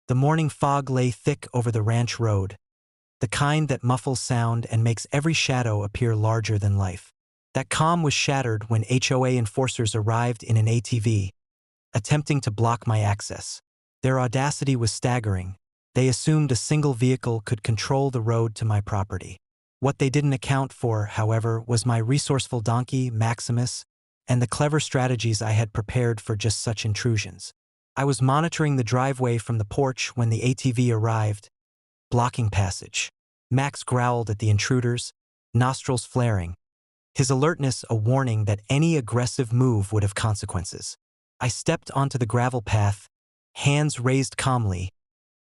The morning fog lay thick over the ranch road, the kind that muffles sound and makes every shadow appear larger than life. That calm was shattered when HOA enforcers arrived in an ATV, attempting to block my access. Their audacity was staggering. They assumed a single vehicle could control the road to my property. What they didn't account for, however, was my resourceful donkey, Maximus, and the clever strategies I had prepared for just such intrusions. I was monitoring the driveway from the porch when the ATV arrived, blocking passage. Max growled at the intruders, nostrils flaring, his alertness a warning that any aggressive move would have consequences. I stepped onto the gravel path, hands raised calmly,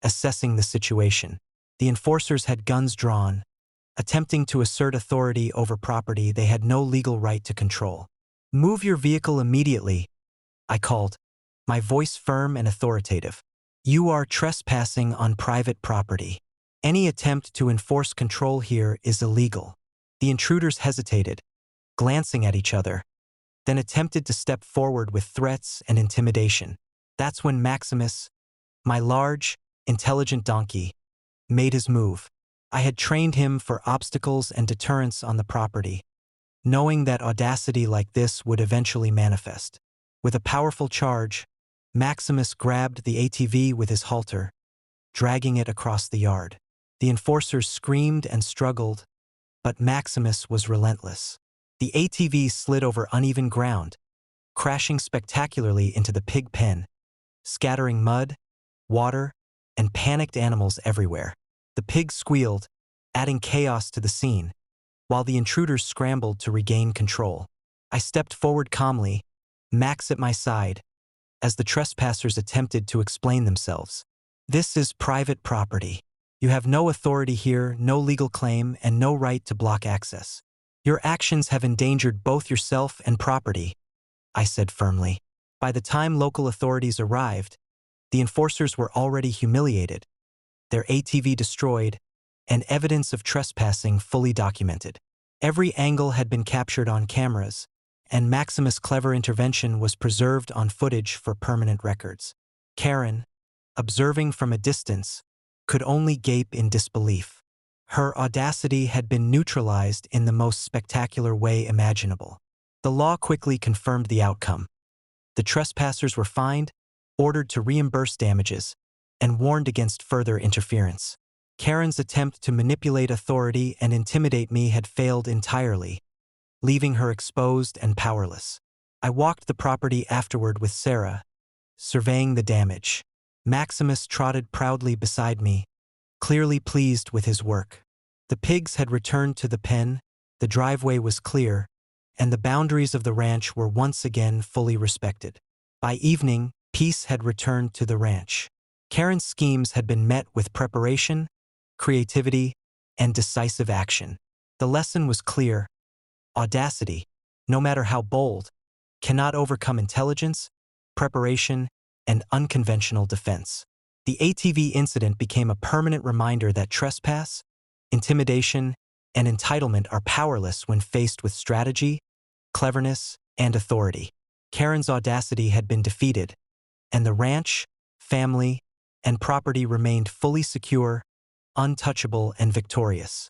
assessing the situation. The enforcers had guns drawn, attempting to assert authority over property they had no legal right to control. "Move your vehicle immediately," I called, my voice firm and authoritative. "You are trespassing on private property. Any attempt to enforce control here is illegal." The intruders hesitated, glancing at each other, then attempted to step forward with threats and intimidation. That's when Maximus, my large, intelligent donkey, made his move. I had trained him for obstacles and deterrence on the property, knowing that audacity like this would eventually manifest. With a powerful charge, Maximus grabbed the ATV with his halter, dragging it across the yard. The enforcers screamed and struggled, but Maximus was relentless. The ATV slid over uneven ground, crashing spectacularly into the pig pen, scattering mud, water, and panicked animals everywhere. The pigs squealed, adding chaos to the scene, while the intruders scrambled to regain control. I stepped forward calmly, Max at my side, as the trespassers attempted to explain themselves. "This is private property. You have no authority here, no legal claim, and no right to block access. Your actions have endangered both yourself and property," I said firmly. By the time local authorities arrived, the enforcers were already humiliated, their ATV destroyed, and evidence of trespassing fully documented. Every angle had been captured on cameras, and Maximus' clever intervention was preserved on footage for permanent records. Karen, observing from a distance, could only gape in disbelief. Her audacity had been neutralized in the most spectacular way imaginable. The law quickly confirmed the outcome. The trespassers were fined, ordered to reimburse damages, and warned against further interference. Karen's attempt to manipulate authority and intimidate me had failed entirely, leaving her exposed and powerless. I walked the property afterward with Sarah, surveying the damage. Maximus trotted proudly beside me, clearly pleased with his work. The pigs had returned to the pen, the driveway was clear, and the boundaries of the ranch were once again fully respected. By evening, peace had returned to the ranch. Karen's schemes had been met with preparation, creativity, and decisive action. The lesson was clear: audacity, no matter how bold, cannot overcome intelligence, preparation, and unconventional defense. The ATV incident became a permanent reminder that trespass, intimidation, and entitlement are powerless when faced with strategy, cleverness, and authority. Karen's audacity had been defeated, and the ranch, family, and property remained fully secure, untouchable, and victorious.